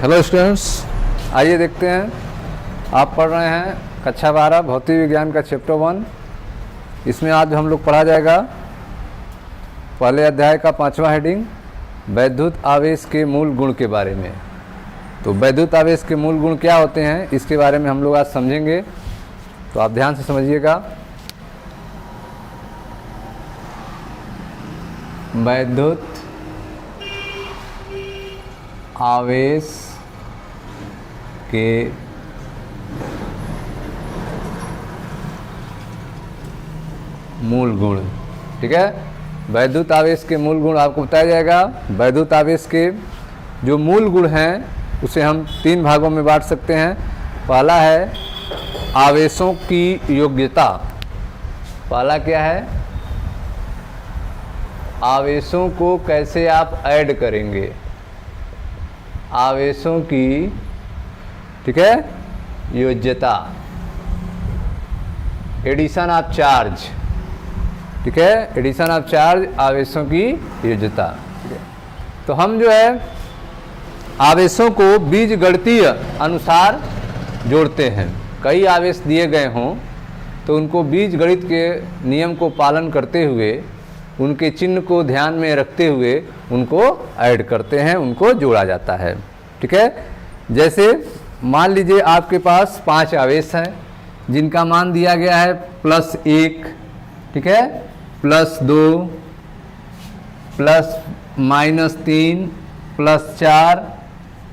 Hello students, आइए देखते हैं। आप पढ़ रहे हैं कक्षा 12 भौतिक विज्ञान का चैप्टर 1। इसमें आज हम लोग पढ़ा जाएगा पहले अध्याय का 5वां हेडिंग वैद्युत आवेश के मूल गुण के बारे में। तो वैद्युत आवेश के मूल गुण क्या होते हैं इसके बारे में हम लोग आज समझेंगे, तो आप ध्यान से समझिएगा। वैद्युत आवेश के मूल गुण, ठीक है। वैद्युत आवेश के मूल गुण आपको बताया जाएगा। वैद्युत आवेश के जो मूल गुण हैं उसे हम 3 भागों में बांट सकते हैं। पहला है आवेशों की योग्यता। पहला क्या है? आवेशों को कैसे आप ऐड करेंगे, आवेशों की, ठीक है, योज्यता, एडिशन ऑफ चार्ज, ठीक है, एडिशन ऑफ चार्ज, आवेशों की योज्यता, ठीक है। तो हम जो है आवेशों को बीजगणितीय अनुसार जोड़ते हैं। कई आवेश दिए गए हों तो उनको बीजगणित के नियम को पालन करते हुए, उनके चिन्ह को ध्यान में रखते हुए उनको ऐड करते हैं, उनको जोड़ा जाता है, ठीक है। जैसे मान लीजिए आपके पास 5 आवेश हैं जिनका मान दिया गया है +1, ठीक है, +2, +-3, +4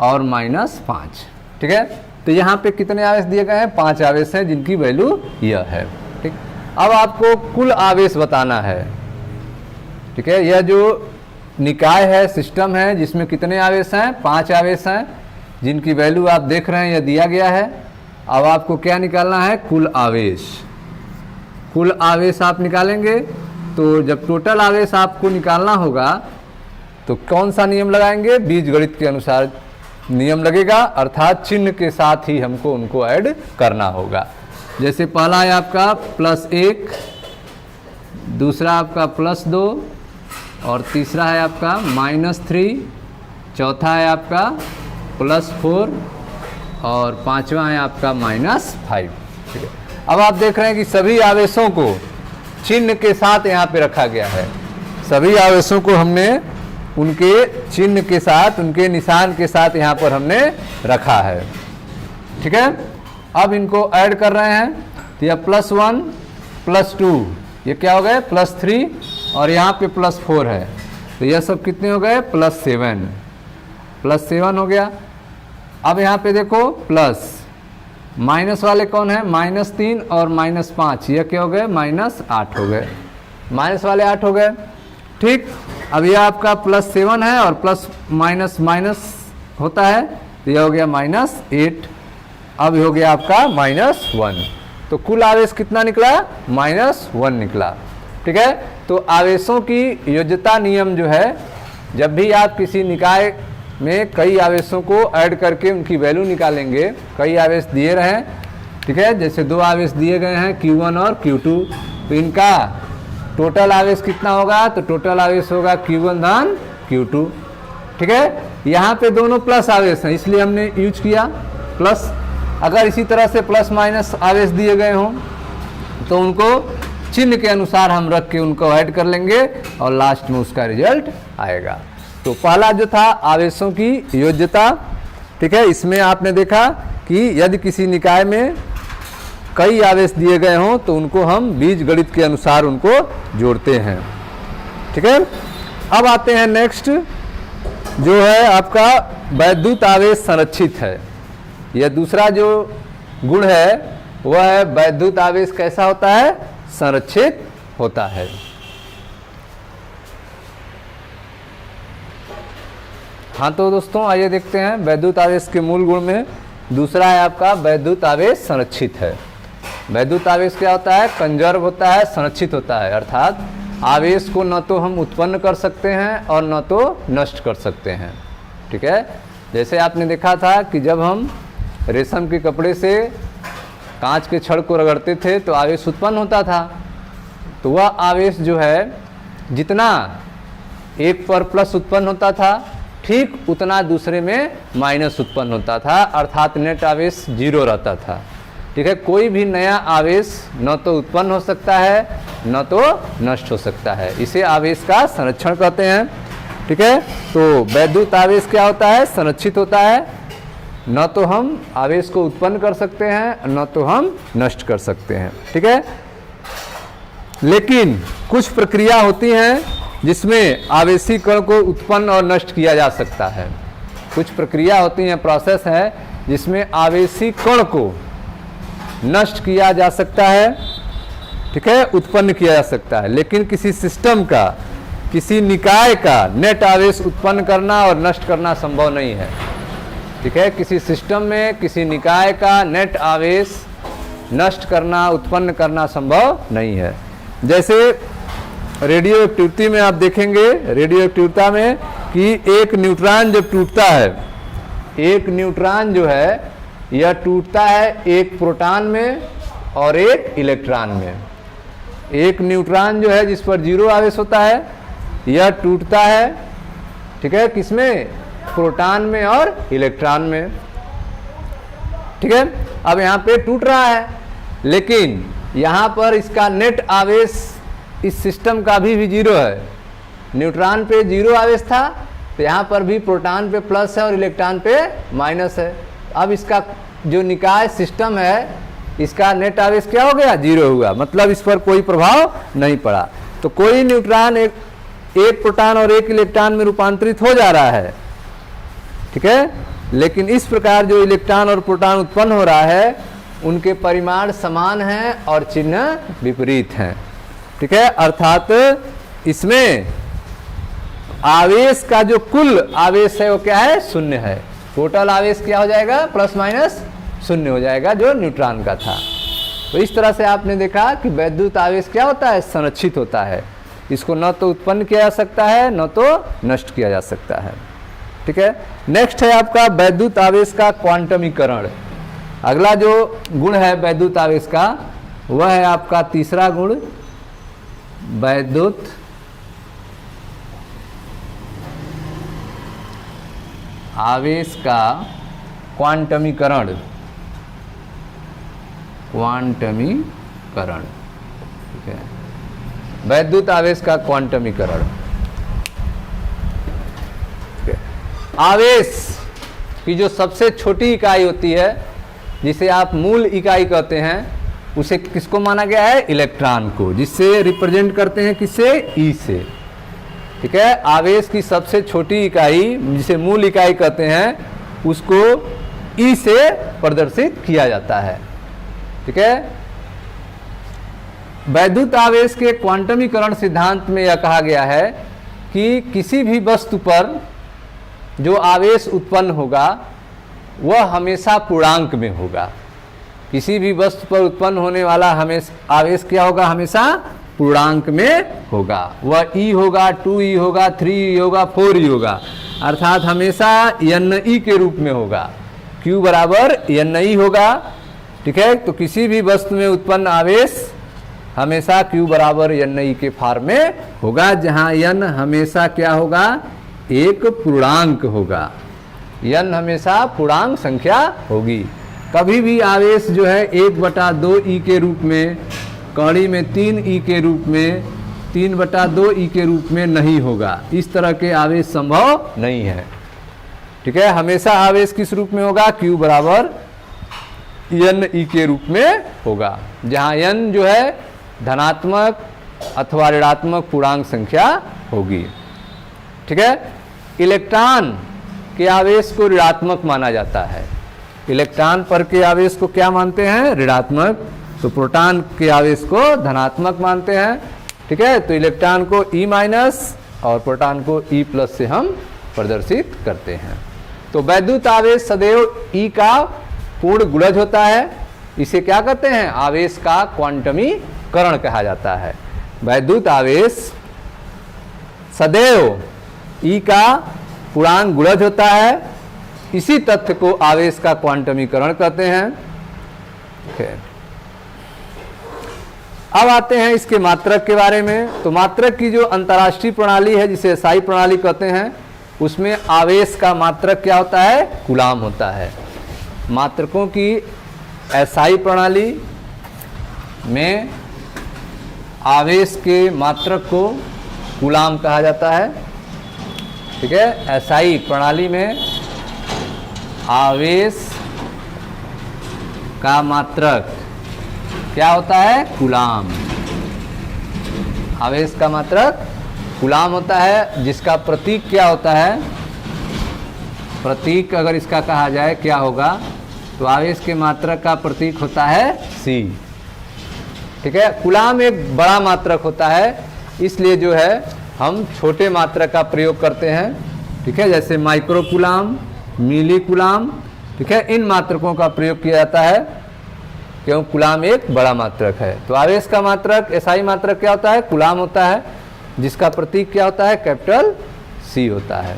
और -5, ठीक है। तो यहाँ पे कितने आवेश दिए गए हैं? 5 आवेश हैं जिनकी वैल्यू यह है, ठीक। अब आपको कुल आवेश बताना है, ठीक है। यह जो निकाय है, सिस्टम है, जिसमें कितने आवेश हैं? 5 आवेश हैं जिनकी वैल्यू आप देख रहे हैं, यह दिया गया है। अब आपको क्या निकालना है? कुल आवेश। कुल आवेश आप निकालेंगे तो जब टोटल आवेश आपको निकालना होगा तो कौन सा नियम लगाएंगे? बीजगणित के अनुसार नियम लगेगा, अर्थात चिन्ह के साथ ही हमको उनको ऐड करना होगा। जैसे पहला है आपका +1, दूसरा आपका +2 और तीसरा है आपका -3, चौथा है आपका +4 और पांचवा है आपका -5, ठीक है। अब आप देख रहे हैं कि सभी आवेशों को चिन्ह के साथ यहाँ पे रखा गया है। सभी आवेशों को हमने उनके चिन्ह के साथ, उनके निशान के साथ यहाँ पर हमने रखा है, ठीक है। अब इनको ऐड कर रहे हैं तो यह +1, +2, ये क्या हो गए? +3 और यहाँ पे +4 है, तो यह सब कितने हो गए? +7, +7 हो गया। अब यहाँ पे देखो प्लस माइनस वाले कौन है? -3 और -5, यह क्या हो गए? -8 हो गए, माइनस वाले 8 हो गए, ठीक। अब यह आपका +7 है और प्लस माइनस माइनस होता है तो यह हो गया -8, अब हो गया आपका -1। तो कुल आवेश कितना निकला? -1 निकला, ठीक है। तो आवेशों की योज्यता नियम जो है, जब भी आप किसी निकाय में कई आवेशों को ऐड करके उनकी वैल्यू निकालेंगे, कई आवेश दिए रहे, ठीक है, जैसे 2 आवेश दिए गए हैं Q1 और Q2, तो इनका टोटल आवेश कितना होगा? तो टोटल आवेश होगा Q1 धन Q2, ठीक है। यहाँ पे दोनों प्लस आवेश हैं इसलिए हमने यूज किया प्लस। अगर इसी तरह से प्लस माइनस आवेश दिए गए हों तो उनको चिन्ह के अनुसार हम रख के उनको ऐड कर लेंगे और लास्ट में उसका रिजल्ट आएगा। तो पहला जो था आवेशों की योज्यता, ठीक है, इसमें आपने देखा कि यदि किसी निकाय में कई आवेश दिए गए हों तो उनको हम बीजगणित के अनुसार उनको जोड़ते हैं, ठीक है। अब आते हैं नेक्स्ट, जो है आपका वैद्युत आवेश संरक्षित है। यह दूसरा जो गुण है वह है वैद्युत आवेश कैसा होता है? संरक्षित होता है। हाँ तो दोस्तों आइए देखते हैं वैद्युत आवेश के मूल गुण में दूसरा है आपका वैद्युत आवेश संरक्षित है। वैद्युत आवेश क्या होता है? कंजर्व होता है, संरक्षित होता है, अर्थात आवेश को न तो हम उत्पन्न कर सकते हैं और न तो नष्ट कर सकते हैं, ठीक है। जैसे आपने देखा था कि जब हम रेशम के कपड़े से कांच के छड़ को रगड़ते थे तो आवेश उत्पन्न होता था, तो वह आवेश जो है जितना एक पर प्लस उत्पन्न होता था, ठीक उतना दूसरे में माइनस उत्पन्न होता था, अर्थात नेट आवेश 0 रहता था। ठीक है, कोई भी नया आवेश न तो उत्पन्न हो सकता है न तो नष्ट हो सकता है, इसे आवेश का संरक्षण कहते हैं। ठीक है, तो वैद्युत आवेश क्या होता है? संरक्षित होता है, न तो हम आवेश को उत्पन्न कर सकते हैं न तो हम नष्ट कर सकते हैं। ठीक है, लेकिन कुछ प्रक्रिया होती हैं जिसमें आवेशी कण को उत्पन्न और नष्ट किया जा सकता है। कुछ प्रक्रिया होती हैं, प्रोसेस है जिसमें आवेशी कण को नष्ट किया जा सकता है, ठीक है, उत्पन्न किया जा सकता है। लेकिन किसी सिस्टम का, किसी निकाय का नेट आवेश उत्पन्न करना और नष्ट करना संभव नहीं है। ठीक है, किसी सिस्टम में किसी निकाय का नेट आवेश नष्ट करना, उत्पन्न करना संभव नहीं है। जैसे रेडियो एक्टिविटी में आप देखेंगे, रेडियो एक्टिविटी में कि एक न्यूट्रॉन जब टूटता है, एक न्यूट्रॉन जो है यह टूटता है एक प्रोटॉन में और एक इलेक्ट्रॉन में। एक न्यूट्रॉन जो है जिस पर 0 आवेश होता है, यह टूटता है, ठीक है, किसमें? प्रोटॉन में और इलेक्ट्रॉन में। ठीक है, अब यहाँ पे टूट रहा है, लेकिन यहाँ पर इसका नेट आवेश इस सिस्टम का भी 0 है। न्यूट्रॉन पे 0 आवेश था, तो यहाँ पर भी प्रोटॉन पे प्लस है और इलेक्ट्रॉन पे माइनस है। अब इसका जो निकाय सिस्टम है, इसका नेट आवेश क्या हो गया? 0 हुआ, मतलब इस पर कोई प्रभाव नहीं पड़ा। तो कोई न्यूट्रॉन एक प्रोटॉन और एक इलेक्ट्रॉन में रूपांतरित हो जा रहा है, ठीक है, लेकिन इस प्रकार जो इलेक्ट्रॉन और प्रोटॉन उत्पन्न हो रहा है उनके परिमाण समान हैं और चिन्ह विपरीत हैं। ठीक है, अर्थात इसमें आवेश का जो कुल आवेश है वो क्या है? 0 है। टोटल आवेश क्या हो जाएगा? प्लस माइनस 0 हो जाएगा, जो न्यूट्रॉन का था। तो इस तरह से आपने देखा कि वैद्युत आवेश क्या होता है? संरक्षित होता है। इसको न तो उत्पन्न किया जा सकता है न तो नष्ट किया जा सकता है। ठीक है, नेक्स्ट है आपका वैद्युत आवेश का क्वांटमीकरण। अगला जो गुण है वैद्युत आवेश का, वह है आपका तीसरा गुण, वैद्युत आवेश का क्वांटमीकरण। क्वांटमीकरण, ठीक है, वैद्युत आवेश का क्वांटमीकरण। आवेश की जो सबसे छोटी इकाई होती है, जिसे आप मूल इकाई कहते हैं, उसे किसको माना गया है? इलेक्ट्रॉन को, जिससे रिप्रेजेंट करते हैं किससे? ई से। ठीक है, आवेश की सबसे छोटी इकाई जिसे मूल इकाई कहते हैं, उसको ई से प्रदर्शित किया जाता है। ठीक है, वैद्युत आवेश के क्वांटमीकरण सिद्धांत में यह कहा गया है कि किसी भी वस्तु पर जो आवेश उत्पन्न होगा वह हमेशा पूर्णांक में होगा। किसी भी वस्तु पर उत्पन्न होने वाला हमेशा आवेश क्या होगा? हमेशा पूर्णांक में होगा। वह ई होगा, 2e होगा, 3e होगा, 4e होगा, अर्थात हमेशा NE के रूप में होगा। Q बराबर NE होगा। ठीक है, तो किसी भी वस्तु में उत्पन्न आवेश हमेशा Q बराबर NE के फॉर्म में होगा, जहां N हमेशा क्या होगा? एक पूर्णांक होगा। N हमेशा पूर्णांक संख्या होगी। कभी भी आवेश जो है 1/2e के रूप में, कड़ी में 3e के रूप में, 3/2e के रूप में नहीं होगा। इस तरह के आवेश संभव नहीं है। ठीक है, हमेशा आवेश किस रूप में होगा? Q बराबर NE के रूप में होगा, जहां N जो है धनात्मक अथवा ऋणात्मक पूर्णांक संख्या होगी। ठीक है, इलेक्ट्रॉन के आवेश को ऋणात्मक माना जाता है। इलेक्ट्रॉन पर के आवेश को क्या मानते हैं? ऋणात्मक। तो प्रोटॉन के आवेश को धनात्मक मानते हैं। ठीक है, तो इलेक्ट्रॉन को E माइनस और प्रोटॉन को E प्लस से हम प्रदर्शित करते हैं। तो वैद्युत आवेश सदैव E का पूर्ण गुणज होता है। इसे क्या कहते हैं? आवेश का क्वांटमीकरण कहा जाता है। वैद्युत आवेश सदैव E का पूर्णांक गुणज होता है। इसी तथ्य को आवेश का क्वांटमीकरण कहते हैं। okay. अब आते हैं इसके मात्रक के बारे में। तो मात्रक की जो अंतर्राष्ट्रीय प्रणाली है, जिसे SI प्रणाली कहते हैं, उसमें आवेश का मात्रक क्या होता है? कूलाम होता है। मात्रकों की एसआई प्रणाली में आवेश के मात्रक को कूलाम कहा जाता है। ठीक है, एसआई प्रणाली में आवेश का मात्रक क्या होता है? कूलाम। आवेश का मात्रक कूलाम होता है, जिसका प्रतीक क्या होता है? प्रतीक अगर इसका कहा जाए क्या होगा, तो आवेश के मात्रक का प्रतीक होता है C। ठीक है, कूलाम एक बड़ा मात्रक होता है, इसलिए जो है हम छोटे मात्रक का प्रयोग करते हैं। ठीक है, जैसे माइक्रो कूलाम, मिली कूलाम। ठीक है, इन मात्रकों का प्रयोग किया जाता है क्यों? कूलाम एक बड़ा मात्रक है। तो आवेश का मात्रक एसआई मात्रक क्या होता है? कूलाम होता है, जिसका प्रतीक क्या होता है? कैपिटल C होता है।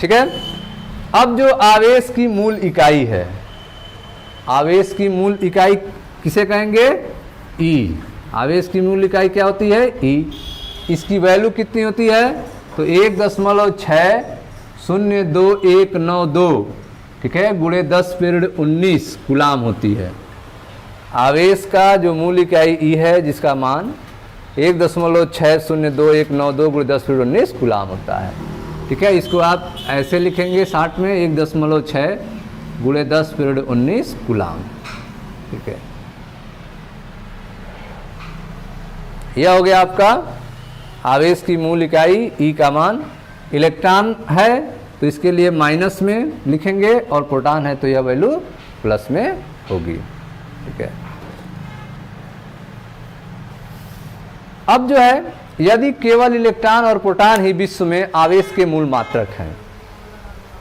ठीक है, अब जो आवेश की मूल इकाई है, आवेश की मूल इकाई किसे कहेंगे? E। आवेश की मूल इकाई क्या होती है? E। इसकी वैल्यू कितनी होती है? तो 1.6022192, ठीक है, गुणे 10⁻19 कूलाम होती है। आवेश का जो मूल इकाई E है, जिसका मान 1.6022192 गुणे 10⁻19 कूलाम होता है। ठीक है, इसको आप ऐसे लिखेंगे शार्ट में 1.6 गुणे 10⁻19 कूलाम। ठीक है, यह हो गया आपका आवेश की मूल इकाई E का मान। इलेक्ट्रॉन है तो इसके लिए माइनस में लिखेंगे, और प्रोटॉन है तो यह वैल्यू प्लस में होगी। ठीक है, अब जो है यदि केवल इलेक्ट्रॉन और प्रोटॉन ही विश्व में आवेश के मूल मात्रक हैं।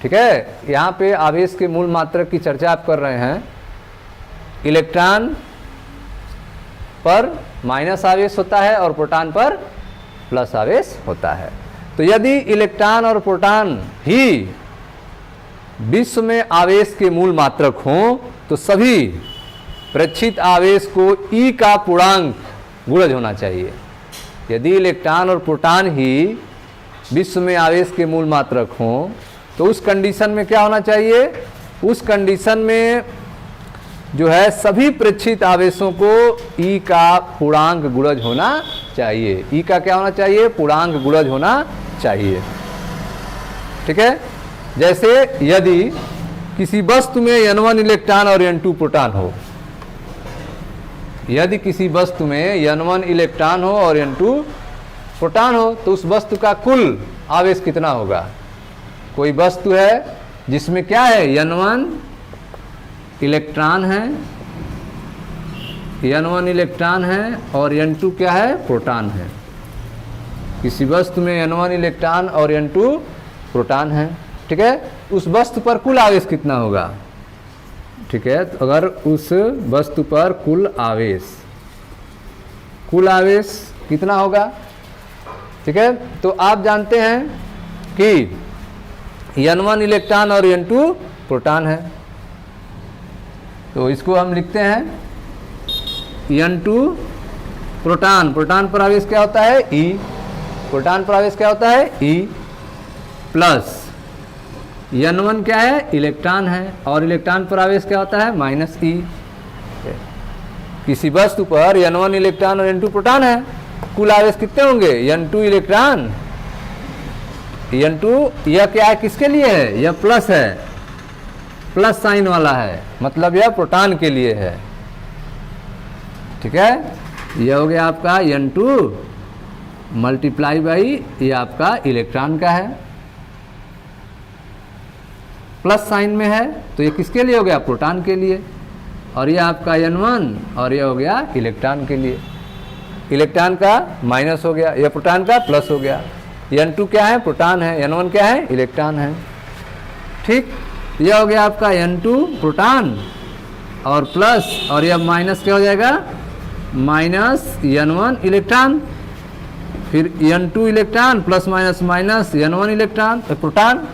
ठीक है, यहाँ पे आवेश के मूल मात्रक की चर्चा आप कर रहे हैं। इलेक्ट्रॉन पर माइनस आवेश होता है और प्रोटॉन पर प्लस आवेश होता है। तो यदि इलेक्ट्रॉन और प्रोटॉन ही विश्व में आवेश के मूल मात्रक हों, तो सभी प्रेक्षित आवेश को E का पूर्णांक गुणज होना चाहिए। यदि इलेक्ट्रॉन और प्रोटॉन ही विश्व में आवेश के मूल मात्रक हों, तो उस कंडीशन में क्या होना चाहिए? उस कंडीशन में जो है सभी प्रेक्षित आवेशों को E का पूर्णांक गुणज होना चाहिए। E का क्या होना चाहिए? पूर्णांक गुणज होना चाहिए। ठीक है, जैसे यदि किसी वस्तु में N1 इलेक्ट्रॉन और N2 प्रोटॉन हो, यदि किसी वस्तु में N1 इलेक्ट्रॉन हो और N2 प्रोटॉन हो, तो उस वस्तु का कुल आवेश कितना होगा? कोई वस्तु है जिसमें क्या है? N1 इलेक्ट्रॉन है, N1 इलेक्ट्रॉन है और N2 क्या है? प्रोटॉन है। किसी वस्तु में N1 इलेक्ट्रॉन और N2 प्रोटॉन है। ठीक है, उस वस्तु पर कुल आवेश कितना होगा? ठीक है, तो अगर उस वस्तु पर कुल आवेश कितना होगा? ठीक है, तो आप जानते हैं कि N1 इलेक्ट्रॉन और N2 प्रोटॉन है, तो इसको हम लिखते हैं N2 प्रोटॉन। प्रोटॉन पर आवेश क्या होता है? E। प्रोटॉन पर आवेश क्या होता है? E प्लस N1 क्या है? इलेक्ट्रॉन है, और इलेक्ट्रॉन पर आवेश क्या होता है? Minus E। किसी वस्तु पर N1 इलेक्ट्रॉन और N2 प्रोटॉन है, कुल आवेश कितने होंगे? N2 इलेक्ट्रॉन, N2 यह क्या है? किसके लिए है? यह प्लस है, प्लस साइन वाला है, मतलब यह प्रोटॉन के लिए है। ठीक है, यह हो गया आपका N2 मल्टीप्लाई बाई ये आपका इलेक्ट्रॉन का है, प्लस साइन में है, तो ये किसके लिए हो गया? प्रोटॉन के लिए। और यह आपका N1 और यह हो गया इलेक्ट्रॉन के लिए। इलेक्ट्रॉन का माइनस हो गया, यह प्रोटॉन का प्लस हो गया। N2 क्या है? प्रोटॉन है, N1 क्या है? इलेक्ट्रॉन है। ठीक, यह हो गया आपका N2 प्रोटॉन और प्लस, और यह माइनस क्या हो जाएगा? माइनस N1 इलेक्ट्रॉन, फिर N2 electron plus minus minus N1 electron proton.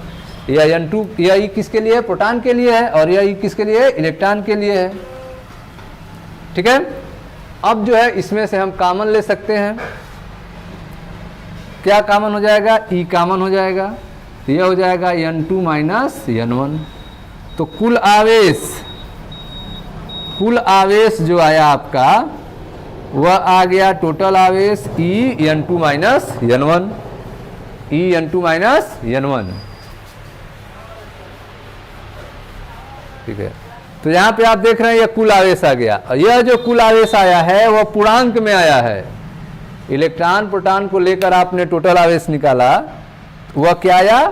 यह N2 यह E किसके लिए है? प्रोटॉन के लिए है, और यह E किसके लिए है? इलेक्ट्रॉन के लिए है। ठीक है, अब जो है इसमें से हम कॉमन ले सकते हैं। क्या कॉमन हो जाएगा? E कॉमन हो जाएगा। तो यह हो जाएगा n2 माइनस n1। तो कुल आवेश जो आया आपका वह आ गया टोटल आवेश E n2 minus n1, E n2 minus n1। ठीक है, तो यहाँ पे आप देख रहे हैं यह कुल आवेश आ गया। यह जो कुल आवेश आया है वह पूर्णांक में आया है। इलेक्ट्रॉन प्रोटॉन को लेकर आपने टोटल आवेश निकाला, वह क्या आया?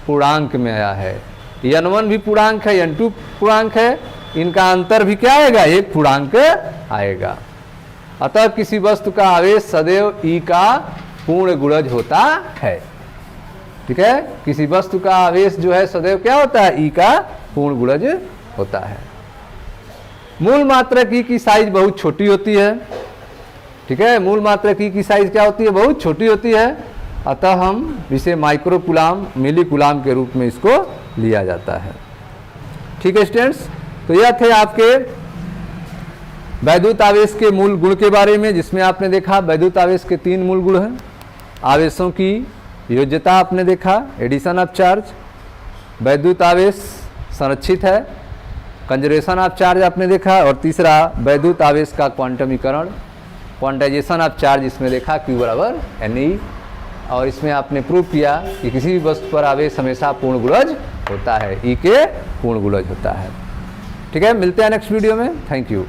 पूर्णांक में आया है। n1 भी पूर्णांक है, n2 पूर्णांक है, इनका अंतर भी क्या आएगा? एक पूर्णांक आएगा। अतः किसी वस्तु का आवेश सदैव E का पूर्ण गुणज होता है। ठीक है, किसी वस्तु का आवेश जो है सदैव क्या होता है? E का पूर्ण गुणज होता है। मूल मात्रक E की साइज बहुत छोटी होती है। ठीक है, मूल मात्रक E की साइज क्या होती है? बहुत छोटी होती है। अतः हम इसे माइक्रो कूलाम, मिली कूलाम के रूप में इसको लिया जाता है। ठीक है स्टूडेंट्स, तो यह थे आपके वैद्युत आवेश के मूल गुण के बारे में, जिसमें आपने देखा वैद्युत आवेश के 3 मूल गुण हैं। आवेशों की योज्यता आपने देखा, एडिशन ऑफ चार्ज, वैद्युत आवेश संरक्षित है, कंजर्वेशन ऑफ चार्ज आपने देखा, और तीसरा वैद्युत आवेश का क्वांटमीकरण, क्वांटाइजेशन ऑफ चार्ज, इसमें देखा Q बराबर Ne। और इसमें आपने प्रूव किया कि किसी भी वस्तु पर आवेश हमेशा पूर्ण गुणज होता है, E के पूर्ण गुणज होता है। ठीक है, मिलते हैं नेक्स्ट वीडियो में। Thank you.